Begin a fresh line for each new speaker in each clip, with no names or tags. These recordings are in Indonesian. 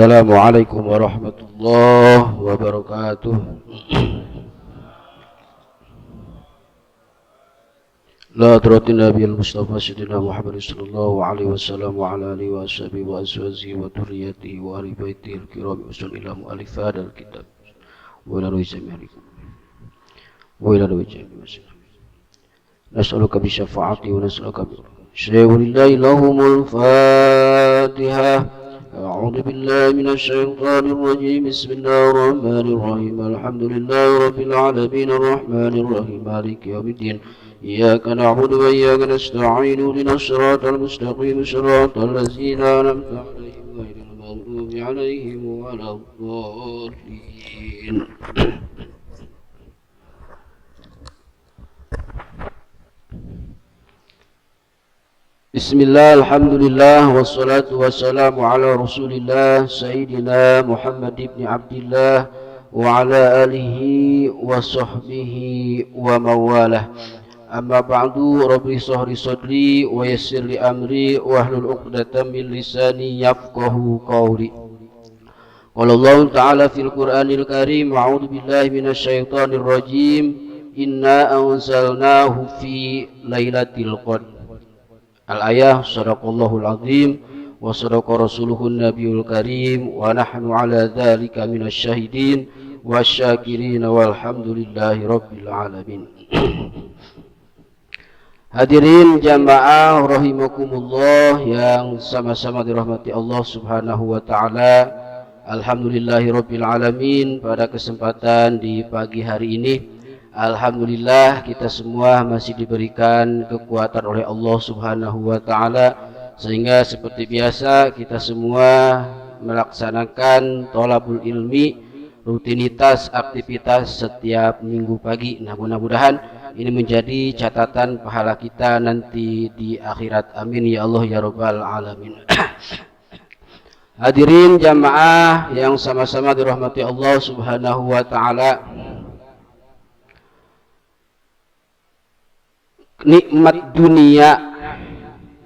Assalamualaikum warahmatullahi wabarakatuh. La hadratin Nabi al-Mustafa Sayyidina Muhammad sallallahu alaihi wasallam wa ala alihi wa sahbihi wa azwajihi wa dhurriyyatihi wa ahli baitihi al-kiram usul ila mu'allifat al-kitab wa ila rizamikum wa ila rizamikum. Nas'aluka bi syafa'ati wa nas'aluka bi syai'ulillahi lahumul Fatihah. أعوذ بالله من الشيطان الرجيم بسم الله الرحمن الرحيم الحمد لله رب العالمين الرحمن الرحيم مالك يوم الدين إياك نعبد وإياك نستعين اهدنا الصراط المستقيم صراط الذين أنعمت عليهم غير المغضوب عليهم ولا الضالين. Bismillah, alhamdulillah, wassalatu wassalamu ala rasulillah Sayyidina Muhammad ibn Abdillah wa ala alihi wa sahbihi wa mawalah. Amma ba'du, rabbi sahri sadri wa yassir li amri wa ahlul uqdatan min lisani yafqahu qawli. Qala Allah ta'ala fil Qur'anil Karim, a'udzu billahi minasy syaithanir rajim, inna anzalnahu fi lailatul qadr. Al-ayah, sadaqallahul azim wa sadaqa rasuluhun nabiyul karim wa nahnu ala dhalika minasy syahidin wasyakirin walhamdulillahi rabbil alamin. Hadirin jamaah rahimakumullah yang sama-sama dirahmati Allah subhanahu wa ta'ala. Alhamdulillahi rabbil alamin. Pada kesempatan di pagi hari ini, alhamdulillah kita semua masih diberikan kekuatan oleh Allah subhanahu wa ta'ala, sehingga seperti biasa kita semua melaksanakan thalabul ilmi, rutinitas aktivitas setiap minggu pagi. Nah, mudah-mudahan ini menjadi catatan pahala kita nanti di akhirat, amin ya Allah ya rabbal alamin. Hadirin jamaah yang sama-sama dirahmati Allah subhanahu wa ta'ala, nikmat dunia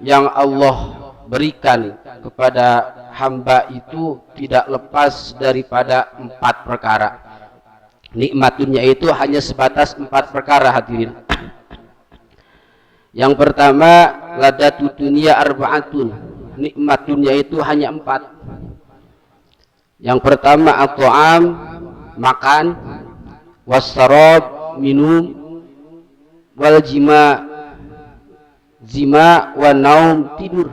yang Allah berikan kepada hamba itu tidak lepas daripada 4 perkara. Nikmat dunia itu hanya sebatas 4 perkara, hadirin. Yang pertama, ladatu dunia arba'atun. Nikmat dunia itu hanya 4. Yang pertama, at-ta'am, makan, was-sarab, minum, wal jima wa naum, tidur.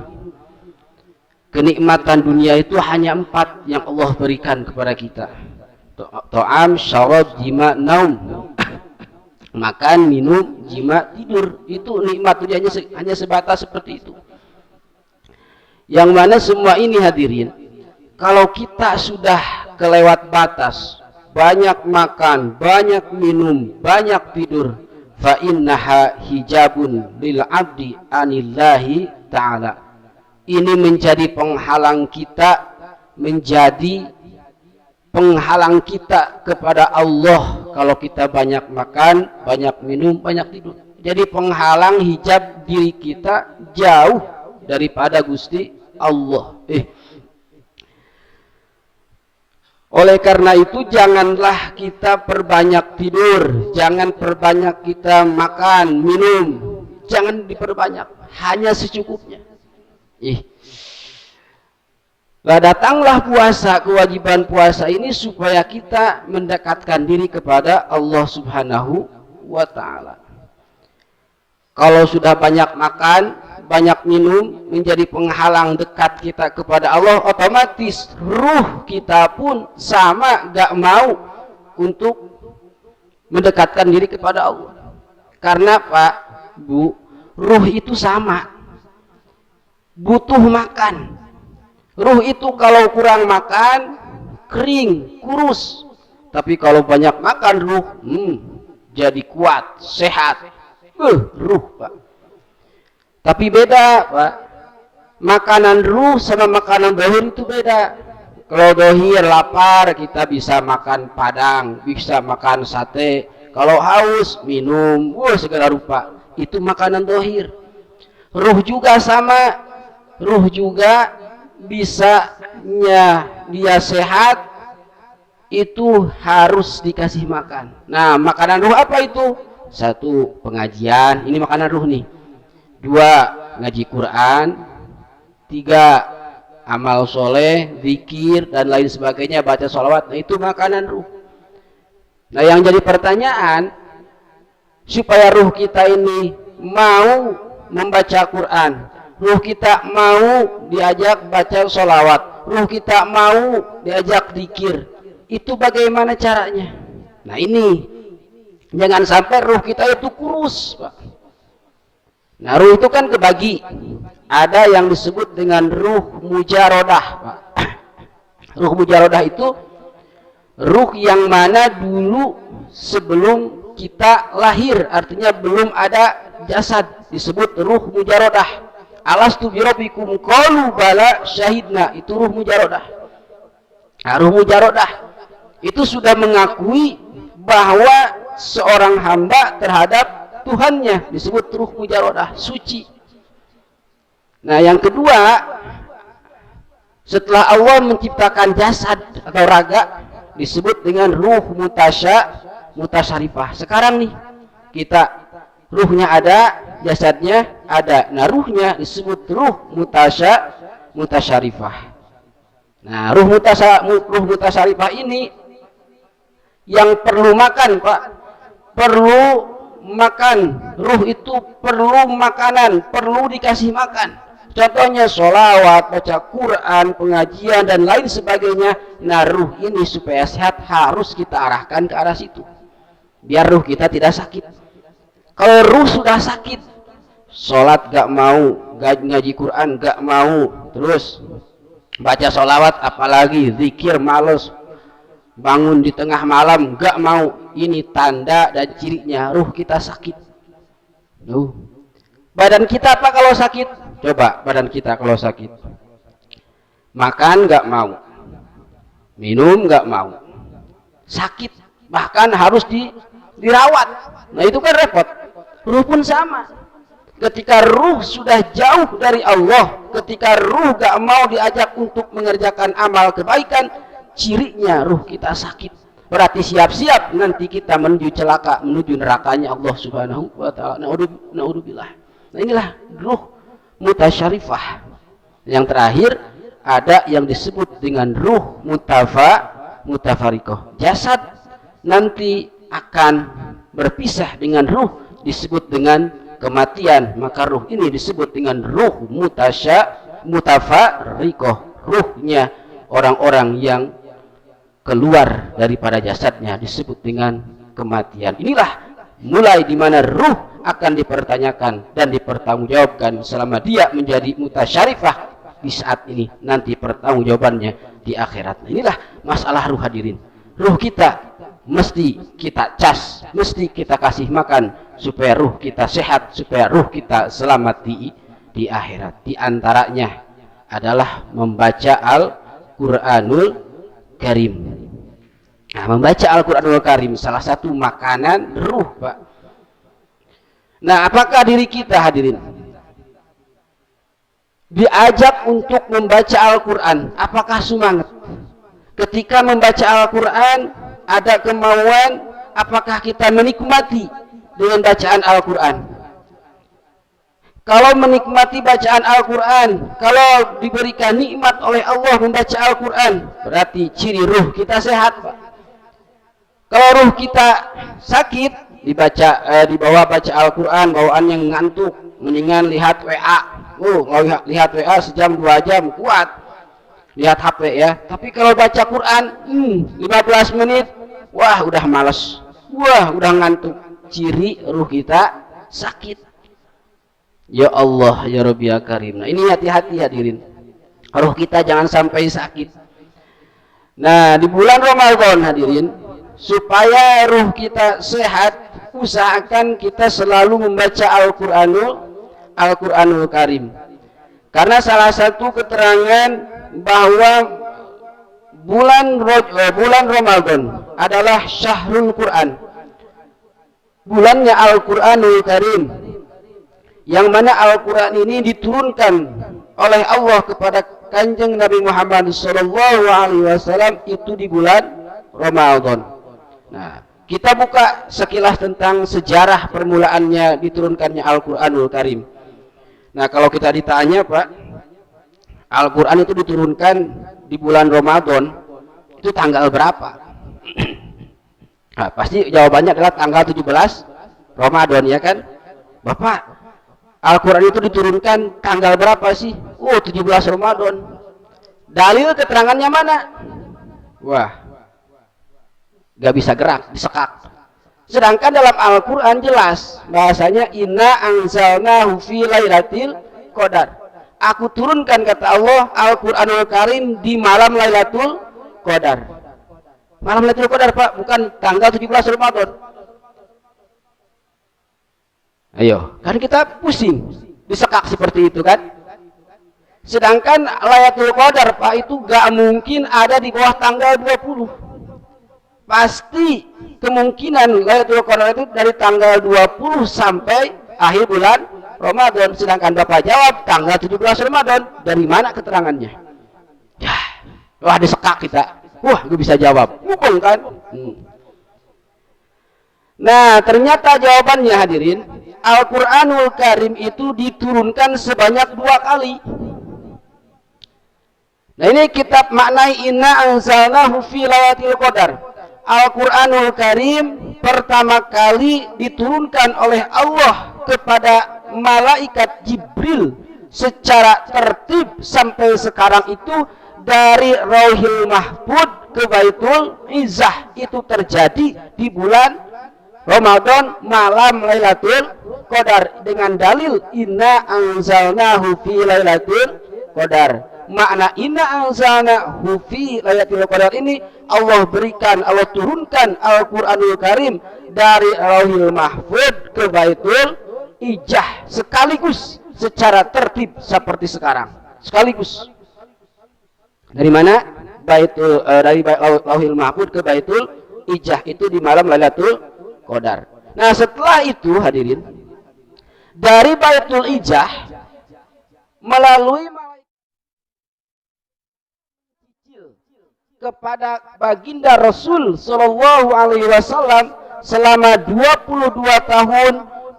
Kenikmatan dunia itu hanya 4 yang Allah berikan kepada kita. Ta'am, syarab, jima, naum. Makan, minum, jima, tidur. Itu nikmat dunia hanya sebatas seperti itu. Yang mana semua ini, hadirin, kalau kita sudah kelewat batas, banyak makan, banyak minum, banyak tidur, fa innaha hijabun lil abdi anillahi ta'ala. Ini menjadi penghalang kita, menjadi penghalang kita kepada Allah. Kalau kita banyak makan, banyak minum, banyak tidur, jadi penghalang, hijab diri kita jauh daripada Gusti Allah. Oleh karena itu, janganlah kita perbanyak tidur, jangan perbanyak kita makan, minum, jangan diperbanyak, hanya secukupnya. Lah, datanglah puasa, kewajiban puasa ini supaya kita mendekatkan diri kepada Allah subhanahu wa ta'ala. Kalau sudah banyak makan, banyak minum, menjadi penghalang dekat kita kepada Allah, otomatis ruh kita pun sama gak mau untuk mendekatkan diri kepada Allah. Karena Pak, Bu, ruh itu sama butuh makan. Ruh itu kalau kurang makan, kering, kurus. Tapi kalau banyak makan, ruh jadi kuat, sehat. Ruh, Pak. Tapi beda, Pak. Makanan ruh sama makanan dohir itu beda. Kalau dohir lapar, kita bisa makan padang, bisa makan sate. Kalau haus, minum, segala rupa. Itu makanan dohir. Ruh juga sama. Ruh juga bisanya dia sehat itu harus dikasih makan. Nah, makanan ruh apa itu? Satu, pengajian, ini makanan ruh nih. Dua, ngaji Quran. Tiga, amal soleh, zikir dan lain sebagainya, baca sholawat. Nah, itu makanan ruh. Nah, yang jadi pertanyaan, supaya ruh kita ini mau membaca Quran, ruh kita mau diajak baca sholawat, ruh kita mau diajak zikir, itu bagaimana caranya? Nah, ini jangan sampai ruh kita itu kurus, Pak. Nah, ruh itu kan kebagi. Ada yang disebut dengan ruh mujarodah, Pak. Ruh mujarodah itu ruh yang mana dulu sebelum kita lahir, artinya belum ada jasad, disebut ruh mujarodah. Alastu birabbikum qalu bala syahidna, itu ruh mujarodah. Nah, ruh mujarodah itu sudah mengakui bahwa seorang hamba terhadap Tuhannya, disebut ruh mujarodah, suci. Nah, yang kedua, setelah Allah menciptakan jasad atau raga, disebut dengan ruh mutasyarifah. Sekarang nih, kita ruhnya ada, jasadnya ada. Nah, ruhnya disebut ruh mutasyarifah. Nah, ruh mutasyarifah ini yang perlu makan, Pak. Perlu makan. Ruh itu perlu makanan, perlu dikasih makan. Contohnya sholawat, baca Quran, pengajian dan lain sebagainya. Nah, ruh ini supaya sehat harus kita arahkan ke arah situ, biar ruh kita tidak sakit. Kalau ruh sudah sakit, sholat gak mau, ngaji Quran gak mau, terus baca sholawat apalagi, zikir males, bangun di tengah malam gak mau, ini tanda dan cirinya ruh kita sakit. Badan kita apa kalau sakit? Coba badan kita kalau sakit, makan gak mau, minum gak mau, sakit, bahkan harus dirawat. Nah, itu kan repot. Ruh pun sama. Ketika ruh sudah jauh dari Allah, ketika ruh gak mau diajak untuk mengerjakan amal kebaikan, cirinya ruh kita sakit. Berarti siap-siap nanti kita menuju celaka, menuju nerakanya Allah Subhanahu wa ta'ala. Naudzubillah. Nah, inilah ruh mutasyarifah. Yang terakhir ada yang disebut dengan ruh mutafarikoh. Jasad nanti akan berpisah dengan ruh, disebut dengan kematian. Maka ruh ini disebut dengan ruh mutafarikoh. Ruhnya orang-orang yang keluar daripada jasadnya disebut dengan kematian. Inilah mulai di mana ruh akan dipertanyakan dan dipertanggungjawabkan selama dia menjadi mutasyarifah di saat ini, nanti pertanggungjawabannya di akhirat. Inilah masalah ruh, hadirin. Ruh kita mesti kita cas, mesti kita kasih makan supaya ruh kita sehat, supaya ruh kita selamat di akhirat. Di antaranya adalah membaca Al-Qur'anul Karim. Nah, membaca Al-Qur'anul Karim salah satu makanan ruh, Pak. Nah, apakah diri kita, hadirin, diajak untuk membaca Al-Quran? Apakah semangat? Ketika membaca Al-Quran, ada kemauan, apakah kita menikmati dengan bacaan Al-Quran? Kalau menikmati bacaan Al-Quran, kalau diberikan nikmat oleh Allah membaca Al-Quran, berarti ciri ruh kita sehat, Pak. Kalau ruh kita sakit, dibawa baca Al-Quran, bawaan yang ngantuk, mendingan lihat WA. Kalau lihat WA sejam 2 jam kuat, lihat HP ya. Tapi kalau baca Quran 15 menit, wah udah males, wah udah ngantuk, ciri ruh kita sakit. Ya Allah, ya Rabbi ya Karim. Nah, ini hati-hati, hadirin, ruh kita jangan sampai sakit. Nah, di bulan Ramadan, hadirin, supaya ruh kita sehat, usahakan kita selalu membaca Al-Quranul Karim. Karena salah satu keterangan bahwa bulan Ramadan adalah syahrul Quran, bulannya Al-Quranul Karim, yang mana Al-Quran ini diturunkan oleh Allah kepada Kanjeng Nabi Muhammad Shallallahu Alaihi Wasallam itu di bulan Ramadan. Nah, kita buka sekilas tentang sejarah permulaannya diturunkannya Al-Quranul Karim. Nah, kalau kita ditanya, Pak, Al-Quran itu diturunkan di bulan Ramadan, itu tanggal berapa? Nah, pasti jawabannya adalah tanggal 17 Ramadan, ya kan? Bapak, Al-Quran itu diturunkan tanggal berapa sih? 17 Ramadan. Dalil keterangannya mana? Wah, gak bisa gerak, disekak. Sedangkan dalam Al-Quran jelas bahasanya inna anzalnahu fi lailatul qadar. Aku turunkan, kata Allah, Al-Quranul Karim di malam Lailatul Qadar. Malam Lailatul Qadar, Pak, bukan tanggal 17 Ramadan. Ayo, kan kita pusing, disekak seperti itu kan. Sedangkan Lailatul Qadar, Pak, itu gak mungkin ada di bawah tanggal 20. Pasti kemungkinan Lailatul Qadar itu dari tanggal 20 sampai akhir bulan Ramadan. Sedangkan Bapak jawab tanggal 17 Ramadan. Dari mana keterangannya? Ya, wah, disekak kita. Wah, gue bisa jawab. Bukan kan? Nah, ternyata jawabannya, hadirin, Al-Quranul Karim itu diturunkan sebanyak 2 kali. Nah, ini kitab maknai inna anzalnahu fi lailatul qadar. Al-Quranul Karim pertama kali diturunkan oleh Allah kepada malaikat Jibril secara tertib sampai sekarang itu dari Rauhil Mahfud ke Baitul Izzah. Itu terjadi di bulan Ramadan malam Lailatul Qadar dengan dalil inna anzalnahu fi lailatul qadar. Makna inna anzalnahu fi lailatul qadar ini Allah berikan, Allah turunkan Al-Quranul Karim dari Rauhil Mahfud ke Baitul Izzah sekaligus secara tertib seperti sekarang. Sekaligus. Dari mana? Dari Rauhil Mahfud ke Baitul Izzah itu di malam Lailatul Qadar. Nah, setelah itu, hadirin, dari Baitul Izzah melalui kepada baginda Rasul Shallallahu Alaihi Wasallam selama 22 tahun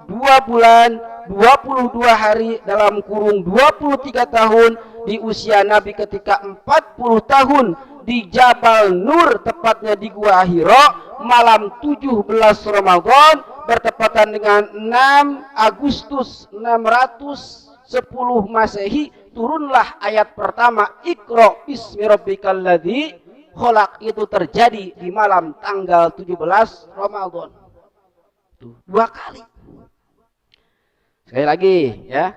2 bulan 22 hari dalam kurung 23 tahun di usia Nabi ketika 40 tahun di Jabal Nur, tepatnya di Gua Hira, malam 17 Ramadan bertepatan dengan 6 Agustus 610 Masehi, turunlah ayat pertama Iqra bismi rabbikal ladzi khalaq. Itu terjadi di malam tanggal 17 Ramadan. 2 kali. Sekali lagi ya.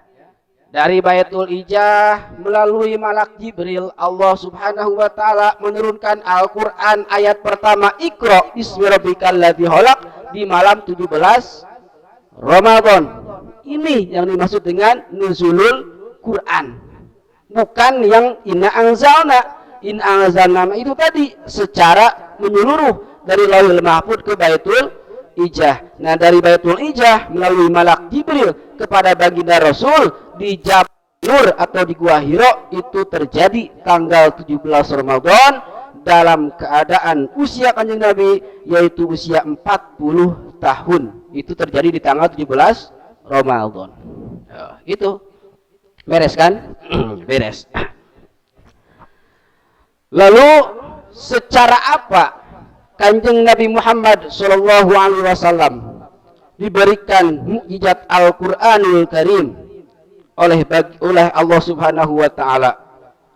Dari Baitul Izzah melalui malak Jibril, Allah Subhanahu wa taala menurunkan Al-Qur'an ayat pertama Iqra bismi rabbikal ladzi khalaq di malam 17 Ramadan. Ini yang dimaksud dengan nuzulul Quran. Bukan yang inna anzalna. In anzalna itu tadi secara menyeluruh dari Lauhul Mahfud ke Baitul Izzah. Nah, dari Baitul Izzah melalui malak Jibril kepada baginda Rasul di Jabal Nur atau di Gua Hira itu terjadi tanggal 17 Ramadan dalam keadaan usia Kanjeng Nabi yaitu usia 40 tahun. Itu terjadi di tanggal 17 Ramadan. Ya, itu beres kan? Beres. Lalu secara apa Kanjeng Nabi Muhammad Shallallahu Alaihi Wasallam diberikan mukjizat Al-Quranul Karim oleh Allah Subhanahu Wa Taala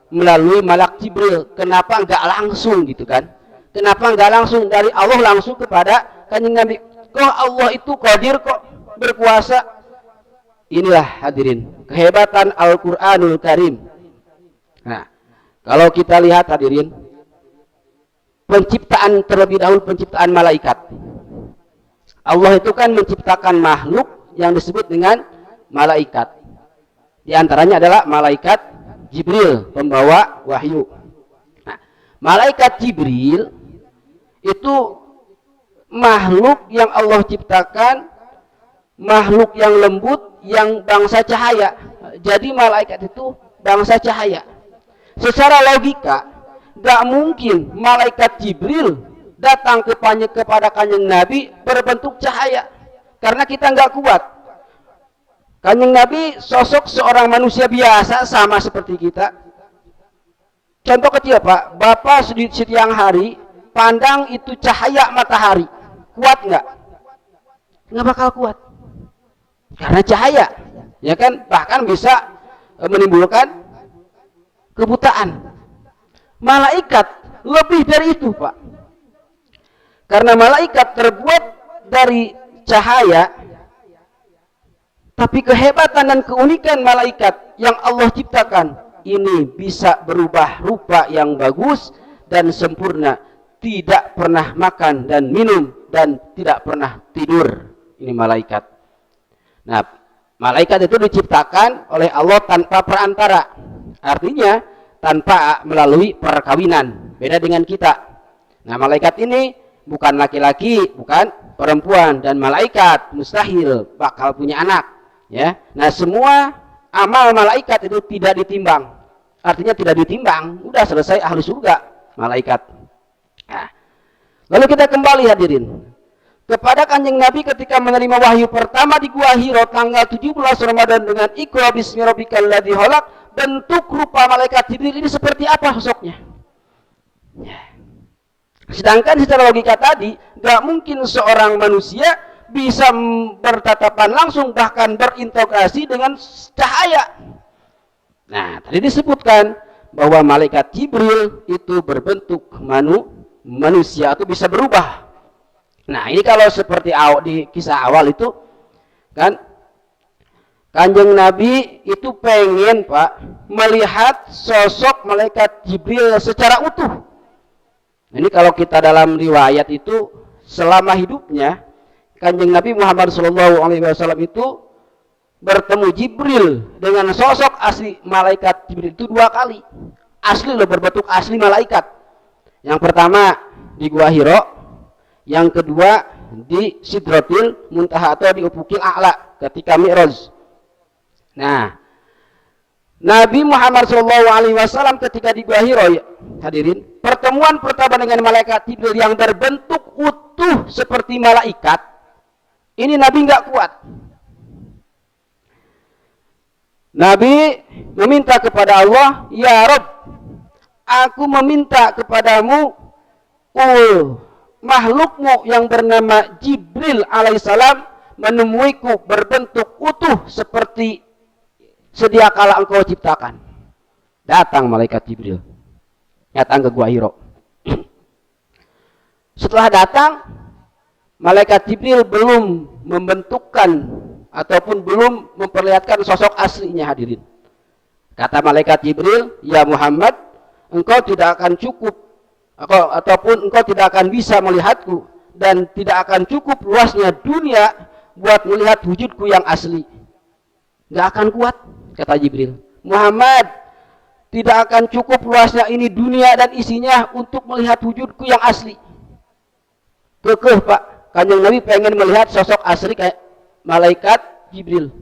melalui malak Jibril? Kenapa enggak langsung gitu kan? Kenapa enggak langsung dari Allah langsung kepada Kanjeng Nabi? Kok Allah itu qadir, kok berkuasa? Inilah hadirin kehebatan Al-Quranul Karim. Nah, kalau kita lihat hadirin, penciptaan terlebih dahulu, penciptaan malaikat. Allah itu kan menciptakan makhluk yang disebut dengan malaikat. Di antaranya adalah malaikat Jibril, pembawa wahyu. Nah, malaikat Jibril itu makhluk yang Allah ciptakan, makhluk yang lembut, yang bangsa cahaya. Jadi malaikat itu bangsa cahaya. Secara logika, gak mungkin malaikat Jibril datang kepada kanjeng Nabi berbentuk cahaya, karena kita nggak kuat. Kanjeng Nabi sosok seorang manusia biasa sama seperti kita. Contoh kecil Pak, Bapak siang hari pandang itu cahaya matahari, kuat nggak? Nggak bakal kuat, karena cahaya, ya kan? Bahkan bisa menimbulkan kebutaan. Malaikat lebih dari itu Pak, karena malaikat terbuat dari cahaya, tapi kehebatan dan keunikan malaikat yang Allah ciptakan ini bisa berubah rupa yang bagus dan sempurna, tidak pernah makan dan minum dan tidak pernah tidur. Ini malaikat. Nah, malaikat itu diciptakan oleh Allah tanpa perantara, artinya tanpa melalui perkawinan, beda dengan kita. Nah, malaikat ini bukan laki-laki, bukan perempuan, dan malaikat mustahil bakal punya anak, ya. Nah, semua amal malaikat itu tidak ditimbang, artinya tidak ditimbang, udah selesai ahli surga malaikat. Nah, lalu kita kembali hadirin kepada kanjeng Nabi ketika menerima wahyu pertama di Gua Hiro tanggal 17 Ramadan dengan Iqra bismi rabbikal ladzi khalaq. Bentuk rupa malaikat Jibril ini seperti apa sosoknya? Sedangkan secara logika tadi gak mungkin seorang manusia bisa bertatapan langsung bahkan berintegrasi dengan cahaya. Nah, tadi disebutkan bahwa malaikat Jibril itu berbentuk manusia atau bisa berubah. Nah, ini kalau seperti di kisah awal itu kan, kanjeng Nabi itu pengen Pak melihat sosok malaikat Jibril secara utuh. Ini kalau kita dalam riwayat itu selama hidupnya kanjeng Nabi Muhammad SAW itu bertemu Jibril dengan sosok asli malaikat Jibril itu 2 kali. Asli loh, berbentuk asli malaikat. Yang pertama di Gua Hiro, yang kedua di Sidratil Muntaha atau di Ufukil A'la ketika Mi'raj. Nah, Nabi Muhammad SAW ketika di Gua Hiro, hadirin, pertemuan pertama dengan malaikat Jibril yang berbentuk utuh seperti malaikat, ini Nabi nggak kuat. Nabi meminta kepada Allah, ya Rob, aku meminta kepadamu, makhlukmu yang bernama Jibril alaihissalam menemuiku berbentuk utuh seperti sedia kala engkau ciptakan. Datang malaikat Jibril, datang ke Gua Hiro. Setelah datang, malaikat Jibril belum membentukkan ataupun belum memperlihatkan sosok aslinya, hadirin. Kata malaikat Jibril, ya Muhammad, engkau tidak akan cukup ataupun engkau tidak akan bisa melihatku, dan tidak akan cukup luasnya dunia buat melihat wujudku yang asli. Gak akan kuat, kata Jibril. Muhammad, tidak akan cukup luasnya ini dunia dan isinya untuk melihat wujudku yang asli. Kekeh Pak, kanjeng Nabi pengen melihat sosok asli kayak malaikat Jibril.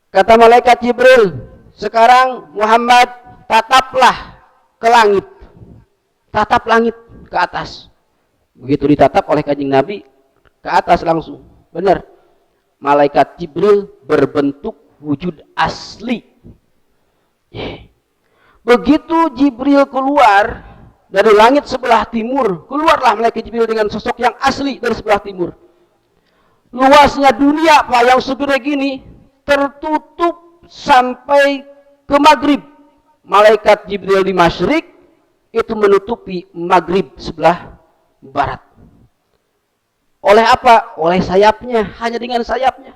Kata malaikat Jibril, sekarang Muhammad tataplah ke langit, tatap langit ke atas. Begitu ditatap oleh kanjeng Nabi, ke atas langsung. Benar, malaikat Jibril berbentuk wujud asli. Begitu Jibril keluar dari langit sebelah timur, keluarlah malaikat Jibril dengan sosok yang asli dari sebelah timur. Luasnya dunia Pak yang segede gini tertutup sampai ke maghrib. Malaikat Jibril di masyrik itu menutupi maghrib sebelah barat. Oleh apa? Oleh sayapnya, hanya dengan sayapnya.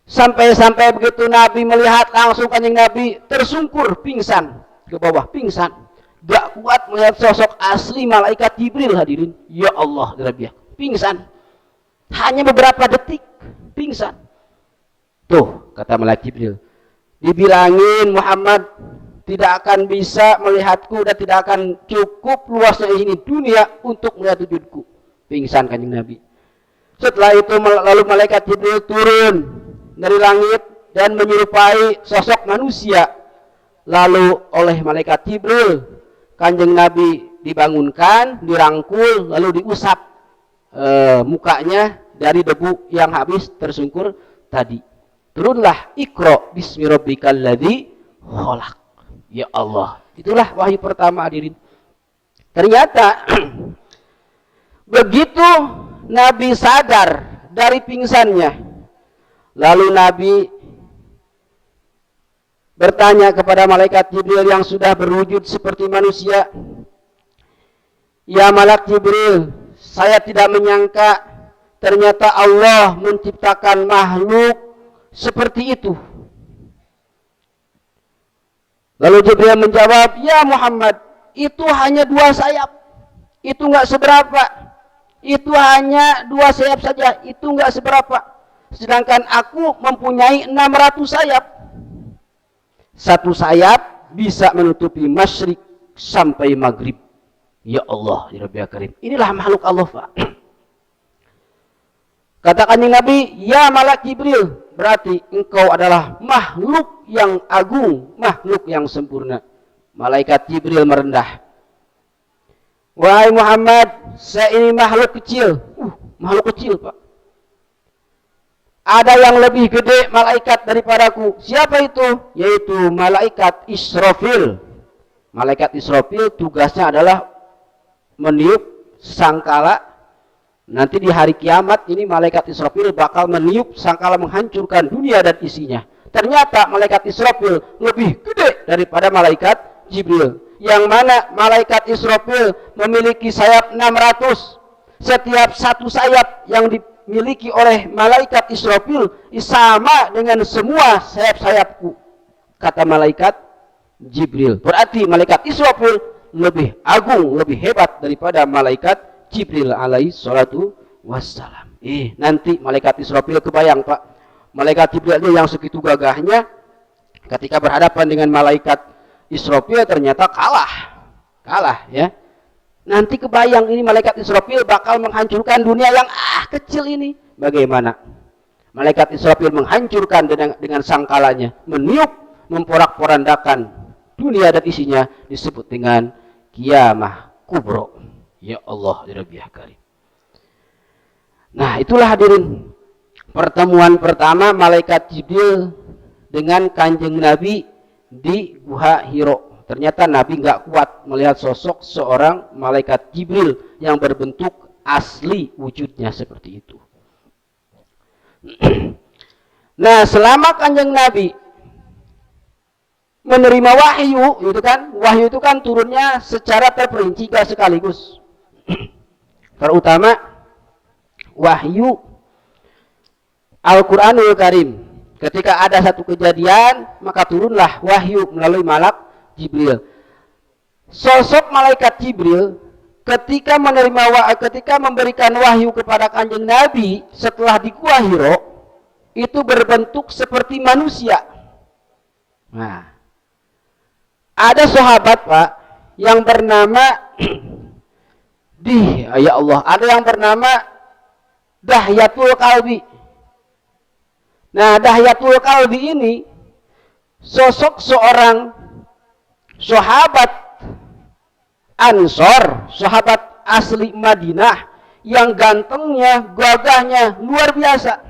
Sampai begitu Nabi melihat langsung kanjeng Nabi tersungkur pingsan ke bawah, pingsan. Gak kuat melihat sosok asli malaikat Jibril, hadirin. Ya Allah, pingsan. Hanya beberapa detik pingsan. Tuh, kata malaikat Jibril, dibilangin Muhammad tidak akan bisa melihatku dan tidak akan cukup luasnya ini dunia untuk melihat wujudku. Pingsan kanjeng Nabi. Setelah itu lalu malaikat Jibril turun dari langit dan menyerupai sosok manusia lalu oleh malaikat Jibril Kanjeng Nabi dibangunkan, dirangkul, lalu diusap mukanya dari debu yang habis tersungkur tadi. Turunlah Iqra bismi rabbikal ladzi khalaq. Ya Allah, itulah wahyu pertama hadirin. Ternyata begitu Nabi sadar dari pingsannya, lalu Nabi bertanya kepada malaikat Jibril yang sudah berwujud seperti manusia, "Ya malaikat Jibril, saya tidak menyangka ternyata Allah menciptakan makhluk seperti itu." Lalu Jibril menjawab, "Ya Muhammad, itu hanya 2 sayap. Itu enggak seberapa. Itu hanya 2 sayap saja. Itu enggak seberapa. Sedangkan aku mempunyai 600 sayap. 1 sayap bisa menutupi masyrik sampai maghrib." Ya Allah, ya Rabbi Karim. Inilah makhluk Allah, Pak. Katakan Nabi, "Ya malaikat Jibril, berarti engkau adalah makhluk yang agung, makhluk yang sempurna." Malaikat Jibril merendah. "Wahai Muhammad, saya ini makhluk kecil." Makhluk kecil, Pak. Ada yang lebih gede malaikat daripadaku. Siapa itu? Yaitu malaikat Israfil. Malaikat Israfil tugasnya adalah meniup sangkala. Nanti di hari kiamat ini malaikat Israfil bakal meniup sangkala menghancurkan dunia dan isinya. Ternyata malaikat Israfil lebih gede daripada malaikat Jibril. Yang mana malaikat Israfil memiliki sayap 600. Setiap 1 sayap yang dimiliki oleh malaikat Israfil sama dengan semua sayap-sayapku, kata malaikat Jibril. Berarti malaikat Israfil lebih agung, lebih hebat daripada malaikat Jibril alaihi salatu wassalam. Nanti malaikat Israfil kebayang, Pak. Malaikat Jibril yang segitu gagahnya ketika berhadapan dengan malaikat Israfil ternyata kalah ya. Nanti kebayang ini malaikat Israfil bakal menghancurkan dunia yang kecil ini. Bagaimana? Malaikat Israfil menghancurkan dengan sangkalanya, meniup, memporak-porandakan dunia dan isinya, disebut dengan kiamah kubro. Ya Allah, ya Rabbi Karim. Nah, itulah hadirin pertemuan pertama malaikat Jibril dengan Kanjeng Nabi di Gua Hiro. Ternyata Nabi nggak kuat melihat sosok seorang malaikat Jibril yang berbentuk asli wujudnya seperti itu. Nah, selama Kanjeng Nabi menerima wahyu, wahyu itu kan turunnya secara terperinci sekaligus. Terutama wahyu Al-Quranul Karim. Ketika ada satu kejadian, maka turunlah wahyu melalui malaikat Jibril. Sosok malaikat Jibril ketika memberikan wahyu kepada Kanjeng Nabi setelah di Gua Hiro, itu berbentuk seperti manusia. Nah, ada sahabat, Pak, yang bernama ada yang bernama Dahyatul Kalbi. Nah, Dahyatul Kalbi ini sosok seorang sahabat Ansor, sahabat asli Madinah yang gantengnya, gagahnya luar biasa.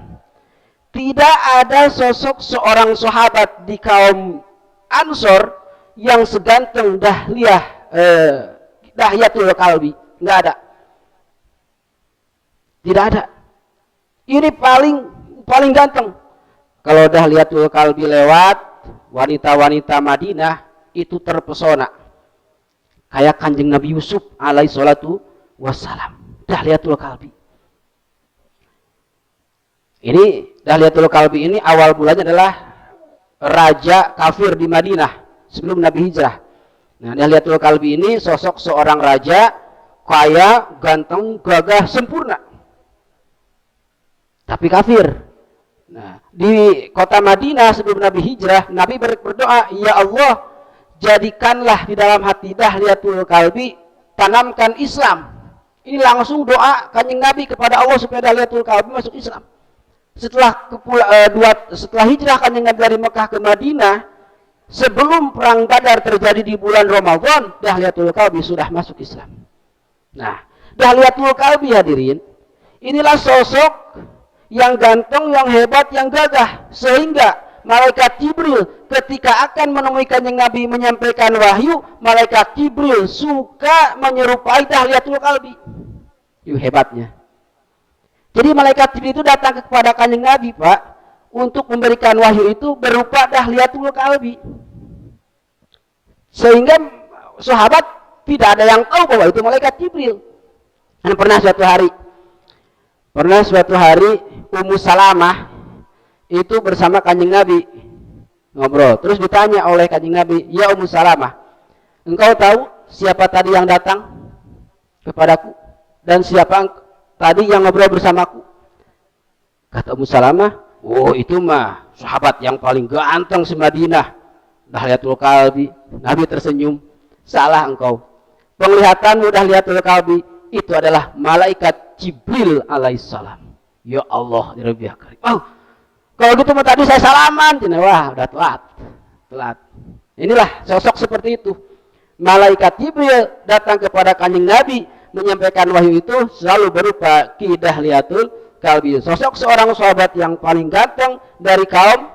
Tidak ada sosok seorang sahabat di kaum Ansor yang seganteng Dahyatul Kalbi. Nggak ada. Tidak ada. Ini paling ganteng. Kalau Dahyatul Kalbi lewat, wanita-wanita Madinah itu terpesona. Kayak Kanjeng Nabi Yusuf alaihi salatu wassalam. Dahyatul Kalbi. Ini Dahyatul Kalbi ini awal mulanya adalah raja kafir di Madinah sebelum Nabi hijrah. Nah, Dahyatul Kalbi ini sosok seorang raja kaya, ganteng, gagah, sempurna. Tapi kafir. Nah, di kota Madinah sebelum Nabi hijrah, Nabi berdoa, "Ya Allah, jadikanlah di dalam hati Dahyatul Kalbi, tanamkan Islam." Ini langsung doa Kanjeng Nabi kepada Allah supaya Dahyatul Kalbi masuk Islam. Setelah hijrah Kanjeng Nabi dari Mekah ke Madinah, sebelum perang Badar terjadi di bulan Ramadan, Dahliyatul Kalbi sudah masuk Islam. Nah, Dahliyatul Kalbi hadirin, inilah sosok yang ganteng, yang hebat, yang gagah, sehingga malaikat Jibril ketika akan menemui Kanjeng Nabi menyampaikan wahyu, malaikat Jibril suka menyerupai Dahliyatul Kalbi. Yuk hebatnya. Jadi malaikat Jibril itu datang kepada Kanjeng Nabi, Pak, untuk memberikan wahyu itu berupa Dahliyatul Kalbi. Sehingga sahabat tidak ada yang tahu bahwa itu malaikat Jibril. Dan pernah suatu hari Ummu Salamah itu bersama Kanjeng Nabi ngobrol. Terus ditanya oleh Kanjeng Nabi, "Ya Ummu Salamah, engkau tahu siapa tadi yang datang kepadaku dan siapa tadi yang ngobrol bersamaku?" Kata Ummu Salamah, "Oh, itu mah sahabat yang paling ganteng se-Madinah, Dahliyatul Kalbi." Nabi tersenyum, "Salah engkau. Penglihatanmu Dahliyatul Kalbi itu adalah malaikat Jibril alaihissalam." Ya Allah, ya Rabbi ya Karim. Oh, kalau gitu mah tadi saya salaman. Wah, udah telat. Inilah sosok seperti itu. Malaikat Jibril datang kepada Kanjeng Nabi menyampaikan wahyu itu selalu berupa Ki Dahliyatul Kalbi. Sosok seorang sahabat yang paling ganteng dari kaum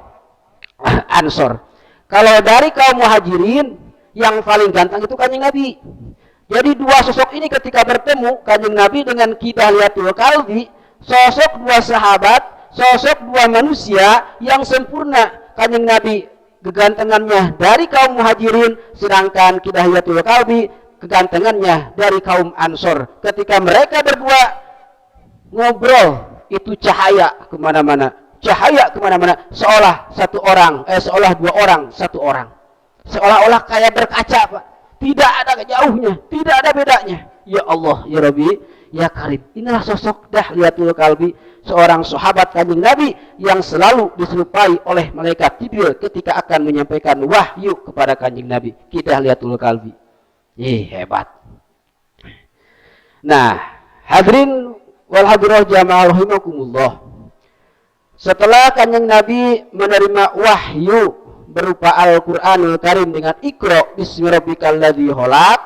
Ansor. Kalau dari kaum Muhajirin, yang paling ganteng itu Kanjeng Nabi. Jadi dua sosok ini ketika bertemu, Kanjeng Nabi dengan Ki Dahliyatul Kalbi, sosok dua sahabat, sosok dua manusia yang sempurna. Kanjeng Nabi kegantengannya dari kaum Muhajirin, sedangkan Ki Dahliyatul Kalbi kegantengannya dari kaum Ansor. Ketika mereka berdua ngobrol, itu cahaya kemana-mana, seolah dua orang, satu orang, seolah-olah kayak berkaca, Pak. Tidak ada jauhnya, tidak ada bedanya. Ya Allah, ya Rabbi, ya Karim. Inilah sosok Dahliyatul Kalbi, seorang sahabat Kanjeng Nabi yang selalu diserupai oleh malaikat Jibril ketika akan menyampaikan wahyu kepada Kanjeng Nabi. Ki Dahliyatul Kalbi. Hebat. Nah, hadirin wal hadirat jamaah rahimakumullah. Setelah Kanjeng Nabi menerima wahyu berupa Al-Qur'anul Karim dengan Iqra bismi rabbikal ladzi khalaq.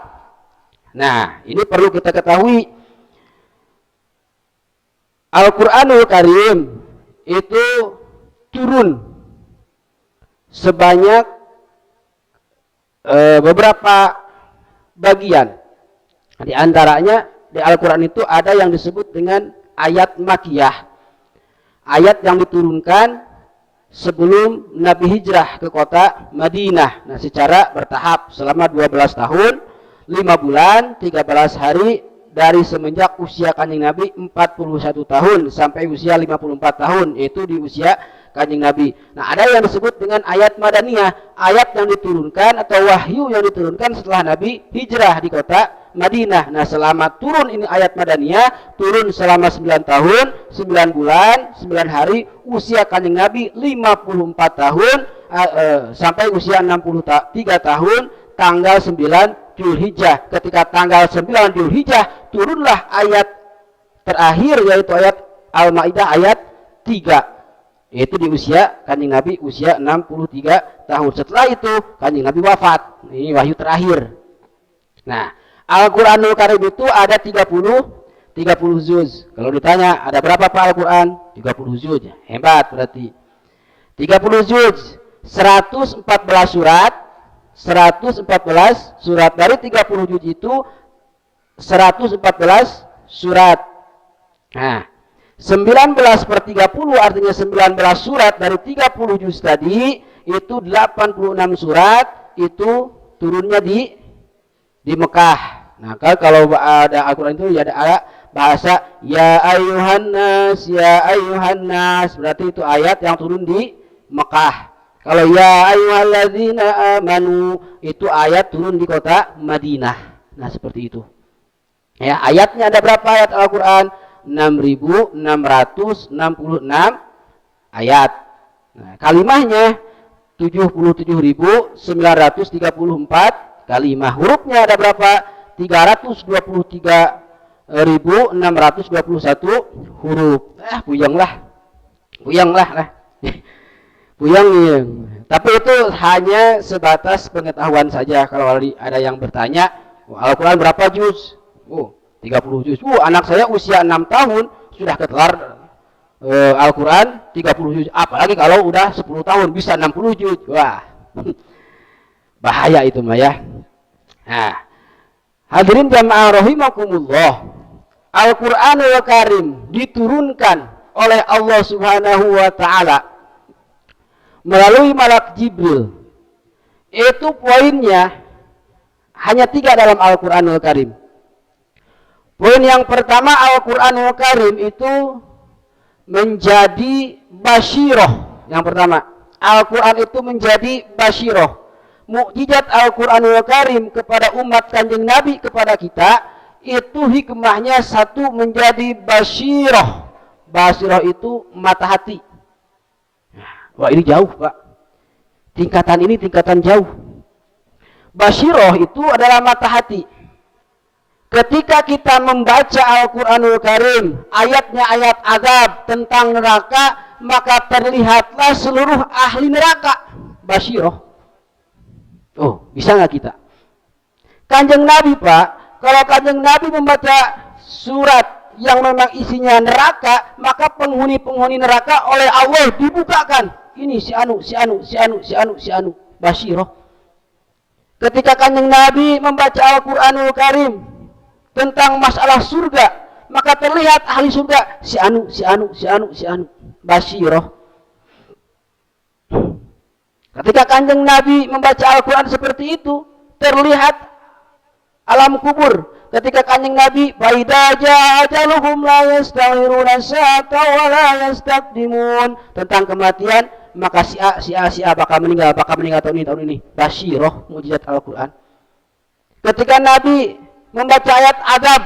Nah, ini perlu kita ketahui, Al-Qur'anul Karim itu turun sebanyak beberapa bagian. Di antaranya di Al-Qur'an itu ada yang disebut dengan ayat Makkiyah. Ayat yang diturunkan sebelum Nabi hijrah ke kota Madinah. Nah, secara bertahap selama 12 tahun, 5 bulan, 13 hari dari semenjak usia Kanjeng Nabi 41 tahun sampai usia 54 tahun, yaitu di usia Kanjeng Nabi. Nah, ada yang disebut dengan ayat Madaniyah, ayat yang diturunkan atau wahyu yang diturunkan setelah Nabi hijrah di kota Madinah. Nah, selama turun ini ayat Madaniyah, turun selama 9 tahun, 9 bulan, 9 hari, usia Kanjeng Nabi 54 tahun sampai usia 63 tahun, tanggal 9 Dzulhijjah. Ketika tanggal 9 Dzulhijjah, turunlah ayat terakhir, yaitu ayat Al-Maidah ayat 3. Yaitu di usia Kanjeng Nabi usia 63 tahun. Setelah itu Kanjeng Nabi wafat. Ini wahyu terakhir. Nah, Al-Qur'anul Karim itu ada 30 juz. Kalau ditanya ada berapa Pak Al-Qur'an? 30 juz. Hebat berarti. 30 juz, 114 surat. 114 surat. Dari 30 juz itu 114 surat. Nah, 19/30 artinya 19 surat dari 30 juz tadi, itu 86 surat itu turunnya di Mekah. Nah, kalau ada Al-Qur'an itu ya ada bahasa ya ayyuhan nas, berarti itu ayat yang turun di Mekah. Kalau ya ayyuhalladzina amanu itu ayat turun di kota Madinah. Nah, seperti itu. Ya, ayatnya ada berapa ayat Al-Qur'an? 6.666 ayat. Nah, kalimahnya 77.934 kalimah. Hurufnya ada berapa? 323.621 huruf. Puyeng lah. Puyeng Tapi itu hanya sebatas pengetahuan saja. Kalau ada yang bertanya, Al-Quran berapa juz? 30 juz. Anak saya usia 6 tahun sudah ketelar Al-Quran 30 juz. Apalagi kalau udah 10 tahun bisa 60 juz. Wah, bahaya itu mah ya. Nah, hadirin jamaah rahimakumullah, Al-Quranul Karim diturunkan oleh Allah Subhanahu wa Ta'ala melalui malak Jibril. Itu poinnya hanya 3 dalam Al-Quranul Karim. Poin yang pertama, Al-Quranul Karim itu menjadi basyiroh. Yang pertama, Al-Quran itu menjadi basyiroh. Mukjizat Al-Quranul Karim kepada umat Kanjeng Nabi, kepada kita, itu hikmahnya satu, menjadi basyiroh. Basyiroh itu mata hati. Wah, ini jauh, Pak. Tingkatan ini tingkatan jauh. Basyiroh itu adalah mata hati. Ketika kita membaca Al-Quranul Karim, ayatnya ayat azab tentang neraka, maka terlihatlah seluruh ahli neraka. Basyiroh. Bisa nggak kita? Kanjeng Nabi, Pak, kalau Kanjeng Nabi membaca surat yang memang isinya neraka, maka penghuni-penghuni neraka oleh Allah dibukakan. Ini si anu. Basyiroh. Ketika Kanjeng Nabi membaca Al-Quranul Karim tentang masalah surga, maka terlihat ahli surga si anu. Basyiroh. Ketika Kanjeng Nabi membaca Al-Quran seperti itu, terlihat alam kubur. Ketika Kanjeng Nabi faida ja'aluhum la yastaghiruna sa'ata wa la yastaqdimun, tentang kematian, maka si A bakal meninggal tahun ini. Basyiroh, mukjizat Al-Quran. Ketika Nabi membaca ayat azab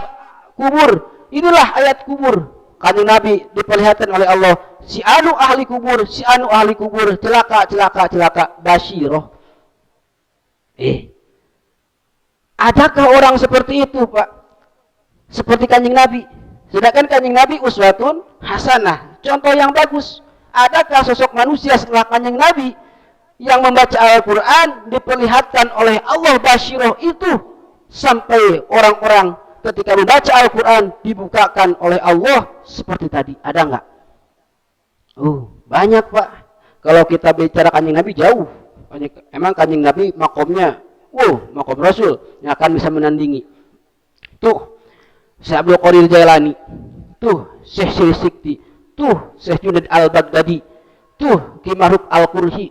kubur, inilah ayat kubur. Kanjeng Nabi diperlihatkan oleh Allah, si anu ahli kubur, celaka. Basyiroh. Adakah orang seperti itu, Pak? Seperti Kanjeng Nabi. Sedangkan Kanjeng Nabi uswatun hasanah, contoh yang bagus. Adakah sosok manusia setelah Kanjeng Nabi yang membaca Al-Quran diperlihatkan oleh Allah basyiroh itu, sampai orang-orang ketika membaca Al-Quran dibukakan oleh Allah seperti tadi? Ada nggak? Banyak, Pak. Kalau kita bicara Kanjeng Nabi jauh. Emang Kanjeng Nabi makomnya, makom Rasul yang akan bisa menandingi. Tuh, Syekh Abdul Qadir Jailani. Tuh, Syekh Syiri Sikti. Tuh, Syekh Junaid Al-Baghdadi. Tuh, Ki Mahruf Al-Qurhi.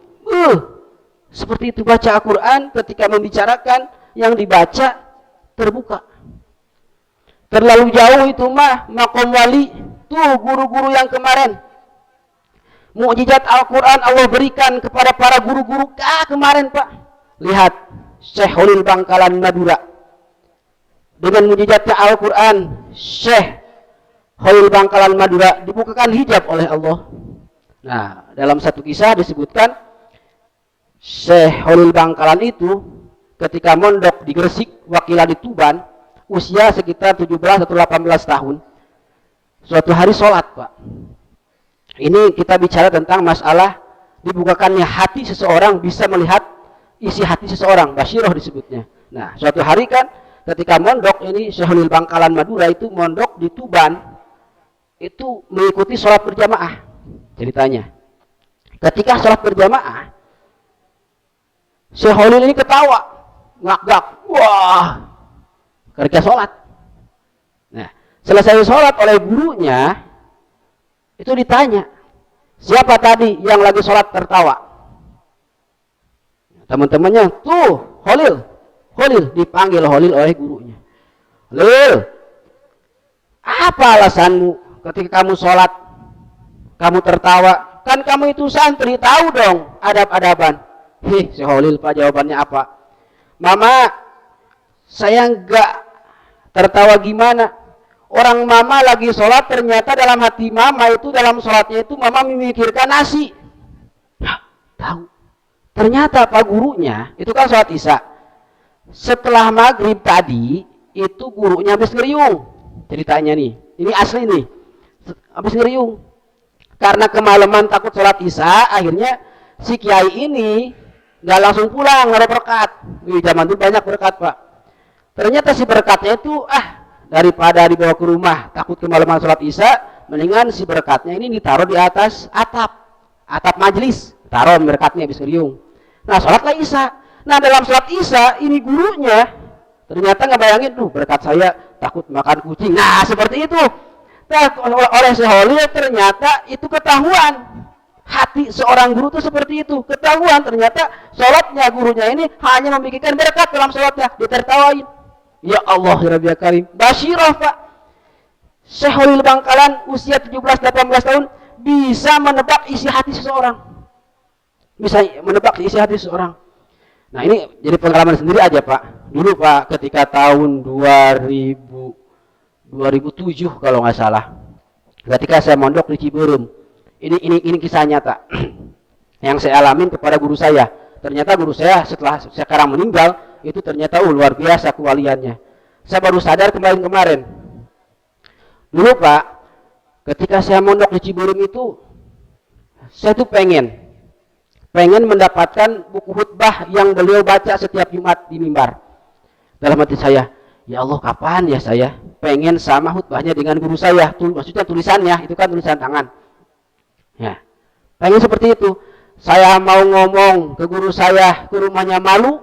Seperti itu baca Al-Quran, ketika membicarakan yang dibaca terbuka. Terlalu jauh itu mah makom wali. Tuh, guru-guru yang kemarin. Mukjizat Al-Quran Allah berikan kepada para guru-guru kemarin, Pak. Lihat, Syekh Holil Bangkalan Madura. Dengan mukjizatnya Al-Quran, Syekh Holil Bangkalan Madura dibukakan hijab oleh Allah. Nah, dalam satu kisah disebutkan, Syekh Holil Bangkalan itu ketika mondok di Gresik, wakilah di Tuban, usia sekitar 17 atau 18 tahun. Suatu hari sholat, Pak. Ini kita bicara tentang masalah dibukakannya hati seseorang, bisa melihat isi hati seseorang, basyiroh disebutnya. Nah, suatu hari kan ketika mondok ini, Syekh Holil Bangkalan Madura itu mondok di Tuban, itu mengikuti sholat berjamaah. Ceritanya, ketika sholat berjamaah, Syekh Holil ini ketawa, ngak-ngak, wah, ketika sholat. Nah, selesai sholat oleh gurunya, itu ditanya, siapa tadi yang lagi sholat tertawa? Teman-temannya, tuh, Holil dipanggil Holil oleh gurunya. Holil, apa alasanmu ketika kamu sholat, kamu tertawa? Kan kamu itu santri, tahu dong adab-adaban. Si Holil, Pak, jawabannya apa? Mama, saya enggak tertawa gimana? Orang mama lagi sholat, ternyata dalam hati mama itu, dalam sholatnya itu mama memikirkan nasi. Tahu. Ternyata Pak gurunya, itu kan sholat isya. Setelah maghrib tadi, itu gurunya habis ngeriung. Ceritanya nih, ini asli nih. Habis ngeriung. Karena kemalaman takut sholat isya, akhirnya si kiai ini nggak langsung pulang nggak ada berkat. Di zaman itu banyak berkat Pak. Ternyata si berkatnya itu daripada dibawa ke rumah takut kemalaman sholat isya, mendingan si berkatnya ini ditaruh di atas atap majelis, taruh berkatnya habis ngeriung. Nah sholatlah isya. Nah dalam sholat isya ini gurunya ternyata ngebayangin tuh berkat saya takut makan kucing. Nah seperti itu. Nah, oleh Syekh Holil ternyata itu ketahuan. Hati seorang guru itu seperti itu, ketahuan ternyata sholatnya gurunya ini hanya memikirkan berkat dalam sholatnya, ditertawain. Ya Allah ya Rabbi Karim, Basyirah Pak. Syekh Holil Bangkalan usia 17-18 tahun bisa menebak isi hati seseorang. Bisa menebak isi hati seseorang. Nah ini jadi pengalaman sendiri aja Pak. Dulu Pak ketika tahun 2007 kalau nggak salah, ketika saya mondok di Ciberem, ini kisah nyata yang saya alamin kepada guru saya. Ternyata guru saya setelah sekarang meninggal itu ternyata luar biasa kewaliannya. Saya baru sadar kemarin. Dulu Pak, ketika saya mondok di Ciberem itu, saya tuh pengen mendapatkan buku khutbah yang beliau baca setiap Jumat di mimbar. Dalam hati saya, ya Allah kapan ya saya pengen sama khutbahnya dengan guru saya. Maksudnya tulisannya, itu kan tulisan tangan. Ya, pengen seperti itu. Saya mau ngomong ke guru saya ke rumahnya malu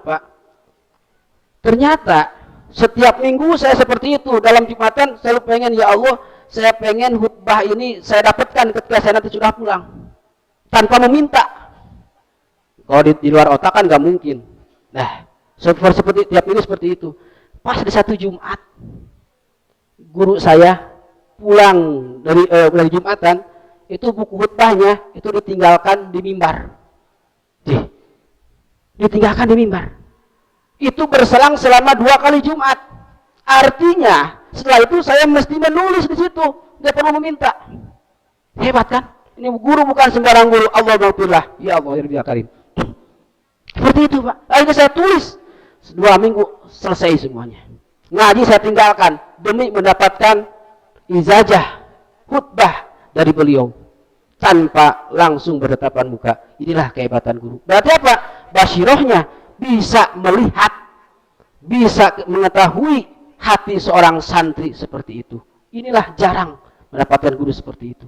Pak. Ternyata setiap minggu saya seperti itu. Dalam Jumatan selalu pengen, ya Allah saya pengen khutbah ini saya dapatkan ketika saya nanti sudah pulang. Tanpa meminta. Kalau di luar otak kan gak mungkin. Nah, seperti tiap minggu seperti itu. Pas di satu Jumat, guru saya pulang dari Jumatan, itu buku khutbahnya itu ditinggalkan di mimbar. Ditinggalkan di mimbar. Itu berselang selama 2 kali Jumat. Artinya setelah itu saya mesti menulis di situ, tidak perlu meminta. Hebat kan? Ini guru bukan sembarang guru. Allah maghfirlah. Ya Allah ya Karim. Seperti itu Pak. Akhirnya saya tulis 2 minggu selesai semuanya. Ngaji saya tinggalkan demi mendapatkan ijazah khutbah dari beliau tanpa langsung bertatapan muka. Inilah kehebatan guru. Berarti apa? Basyirahnya bisa melihat, bisa mengetahui hati seorang santri seperti itu. Inilah jarang mendapatkan guru seperti itu.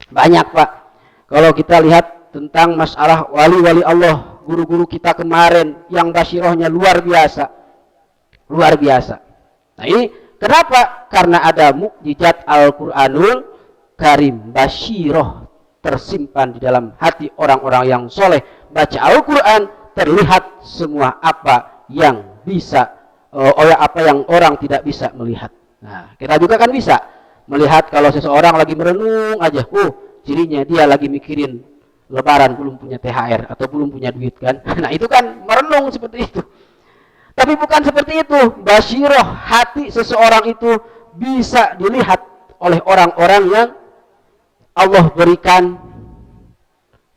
Banyak Pak. Kalau kita lihat tentang masalah wali-wali Allah, guru-guru kita kemarin yang basyirahnya luar biasa. Luar biasa. Nah ini kenapa? Karena ada mukjizat Al-Quranul Karim, basyirah tersimpan di dalam hati orang-orang yang soleh. Baca Al-Quran terlihat semua apa yang bisa, apa yang orang tidak bisa melihat. Nah kita juga kan bisa melihat kalau seseorang lagi merenung aja, cirinya dia lagi mikirin lebaran belum punya THR atau belum punya duit kan. Nah itu kan merenung seperti itu. Tapi bukan seperti itu. Basyirah hati seseorang itu bisa dilihat oleh orang-orang yang Allah berikan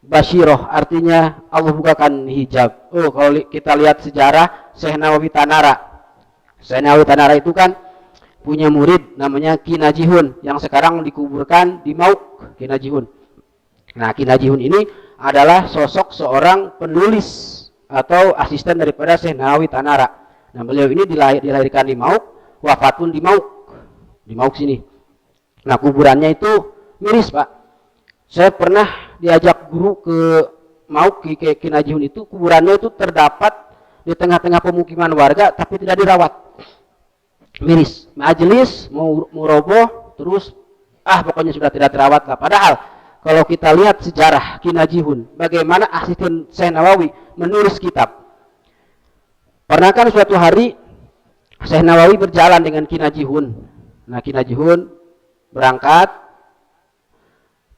basyirah. Artinya Allah bukakan hijab. Kalau kita lihat sejarah Syekh Nawawi Tanara. Syekh Nawawi Tanara itu kan punya murid namanya Ki Najihun yang sekarang dikuburkan di Mauk, Ki Najihun. Nah, Ki Najihun ini adalah sosok seorang penulis atau asisten daripada Syekh Nawawi Tanara. Nah, beliau ini dilahirkan di Mauk, wafat pun di Mauk sini. Nah, kuburannya itu miris, Pak. Saya pernah diajak guru ke Mauk, Ki Najihun itu, kuburannya itu terdapat di tengah-tengah pemukiman warga tapi tidak dirawat. Miris, majelis mau roboh terus pokoknya sudah tidak terawat lah. Padahal kalau kita lihat sejarah Ki Najihun, bagaimana asisten Syekh Nawawi menulis kitab. Pernah kan suatu hari Syekh Nawawi berjalan dengan Ki Najihun. Nah, Ki Najihun berangkat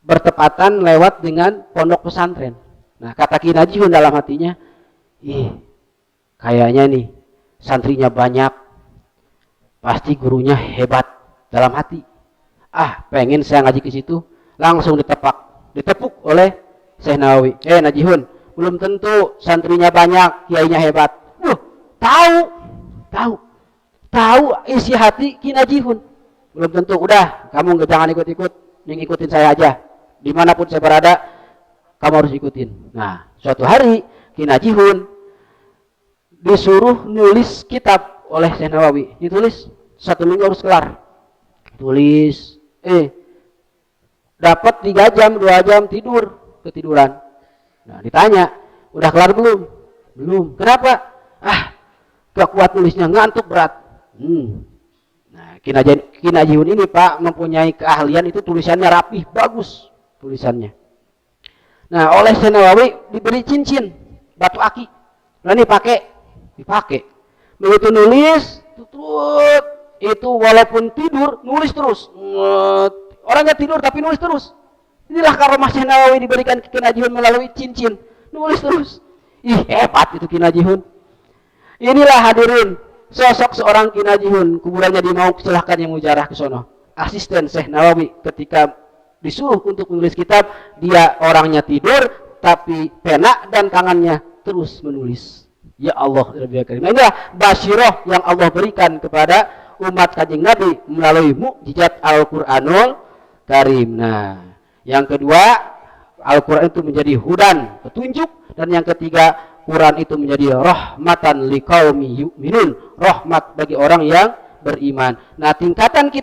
bertepatan lewat dengan pondok pesantren. Nah, kata Ki Najihun dalam hatinya, kayaknya nih santrinya banyak, pasti gurunya hebat. Dalam hati, pengen saya ngaji ke situ. Langsung ditepuk oleh Syekh Nawawi. Najihun, belum tentu santrinya banyak, kiainya hebat. Tahu isi hati Ki Najihun. Belum tentu. Udah, kamu jangan ikut-ikut, yang ikutin saya aja. Dimanapun saya berada, kamu harus ikutin. Nah, suatu hari Kina Jihun disuruh nulis kitab oleh Syekh Nawawi. Ditulis 1 minggu harus kelar. Tulis, dapat 3 jam, 2 jam tidur, ketiduran. Nah, ditanya, udah kelar belum? Belum. Kenapa? Gak kuat nulisnya, ngantuk berat. Nah, Kina Jihun ini Pak mempunyai keahlian itu tulisannya rapih, bagus tulisannya. Nah, oleh Syekh Nawawi diberi cincin batu aki. Nah, ini dipakai. Begitu nulis, tutut, itu walaupun tidur nulis terus. Orangnya tidur tapi nulis terus. Inilah karomah Syekh Nawawi diberikan ke Kina Jihun melalui cincin, nulis terus. Hebat itu Kina Jihun. Inilah hadirin sosok seorang Kina Jihun, kuburannya di Mauk, silahkan yang mujarah ke sono. Asisten Syekh Nawawi ketika disuruh untuk menulis kitab, dia orangnya tidur tapi pena dan tangannya terus menulis. Ya Allah, nah, inilah basyirah yang Allah berikan kepada umat Kanjeng Nabi melalui mukjizat Al-Qur'anul Karim. Nah, yang kedua, Al-Qur'an itu menjadi hudan, petunjuk, dan yang ketiga, Quran itu menjadi rahmatan liqaumi yu'minun, rahmat bagi orang yang beriman. Nah, tingkatan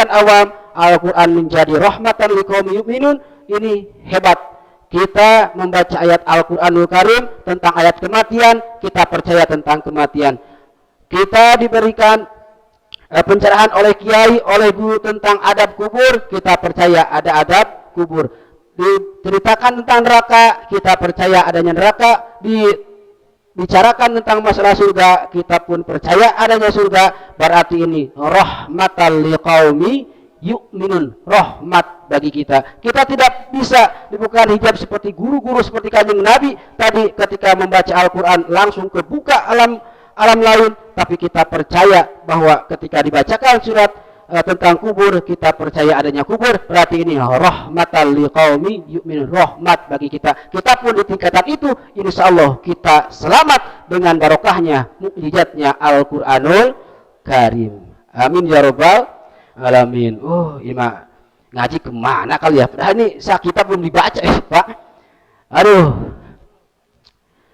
awam, Al-Quran menjadi rahmatan liqaumi yu'minun, ini hebat. Kita membaca ayat Al-Quranul Karim tentang ayat kematian, kita percaya tentang kematian. Kita diberikan pencerahan oleh kiai, oleh guru tentang adab kubur, kita percaya ada adab kubur. Diceritakan tentang neraka, kita percaya adanya neraka. Dibicarakan tentang masalah surga, kita pun percaya adanya surga. Berarti ini rahmatan liqaumi yu'minun, rahmat bagi kita. Kita tidak bisa dibuka hijab seperti guru-guru seperti Kanjeng Nabi tadi ketika membaca Al-Quran langsung kebuka alam lain, tapi kita percaya bahwa ketika dibacakan surat tentang kubur, kita percaya adanya kubur, berarti ini rahmatan liqaumi yu'minun, rahmat bagi kita. Kita pun di tingkatan itu insyaallah kita selamat dengan barokahnya mukjizatnya Al-Qur'anul Karim. Amin ya rabbal alamin. Ima ngaji kemana kali ya? Padahal ini kita belum dibaca Pak. Aduh.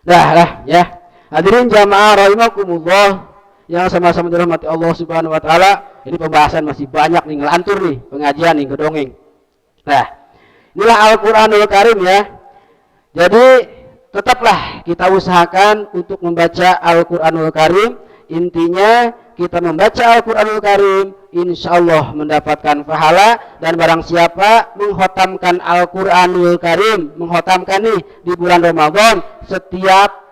Lah ya. Hadirin jamaah rahimakumullah yang sama-sama dirahmati Allah Subhanahu wa taala. Ini pembahasan masih banyak nih, ngelantur nih, pengajian nih, gedongeng. Nah, inilah Al-Qur'anul Karim ya. Jadi, tetaplah kita usahakan untuk membaca Al-Qur'anul Karim. Intinya, kita membaca Al-Qur'anul Karim, insyaallah mendapatkan pahala. Dan barang siapa menghotamkan Al-Qur'anul Karim, menghotamkan nih di bulan Ramadan, setiap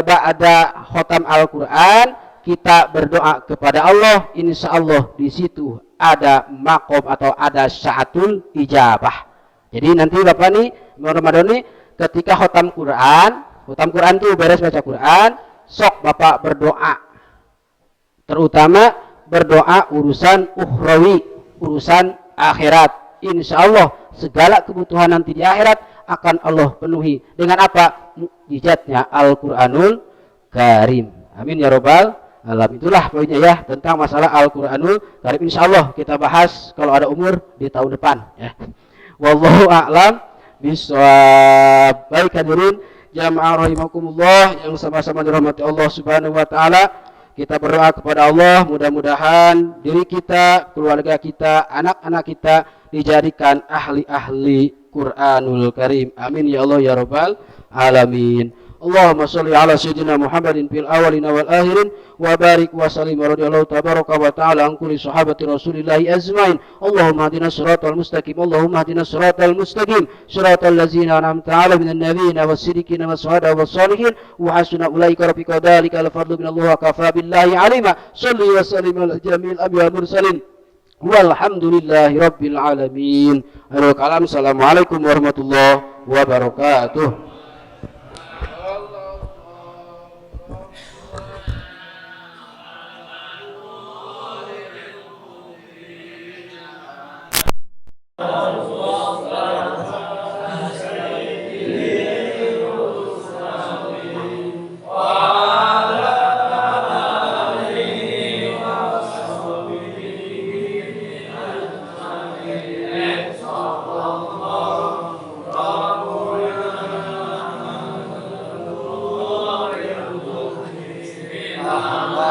ba'da khotam Al-Quran, kita berdoa kepada Allah, insya Allah di situ ada makom atau ada syaatul ijabah. Jadi nanti Bapak nih Ramadan nih ketika khotam Quran tuh beres baca Quran, sok Bapak berdoa, terutama berdoa urusan ukhrawi, urusan akhirat. Insya Allah segala kebutuhan nanti di akhirat akan Allah penuhi dengan apa? Mukjizatnya Al-Qur'anul Karim. Amin ya rabbal alamin. Itulah poinnya ya tentang masalah Al-Qur'anul Karim. Insyaallah kita bahas kalau ada umur di tahun depan ya. Wallahu a'lam bishawab. Baik hadirin jamaah rahimakumullah yang sama-sama dirahmati Allah Subhanahu wa taala. Kita berdoa kepada Allah, mudah-mudahan diri kita, keluarga kita, anak-anak kita dijadikan ahli-ahli Qur'anul Karim. Amin ya Allah ya rabbal alamin. Allahumma shalli ala sayyidina Muhammadin fil awwalin wal akhirin wa barik wa sallim wa radhiyallahu tabaraka wa ta'ala an kulli sahabati Rasulillah ajmain. Allahumma hdina siratal mustaqim. Allahumma hdina siratal mustaqim. Siratal ladzina an'amta 'alaihim minan nabiyyin was-siddiqin was-syuhada'i was-shalihin wa hasuna ulaika rafiqa. Dzalika al-fadlu min Allah wa kafa billahi 'alima. Shalli wa sallim ala jamil anbiya'i wal mursalin. Walhamdulillahi rabbil alamin. Assalamualaikum warahmatullahi wabarakatuh.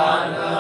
عنها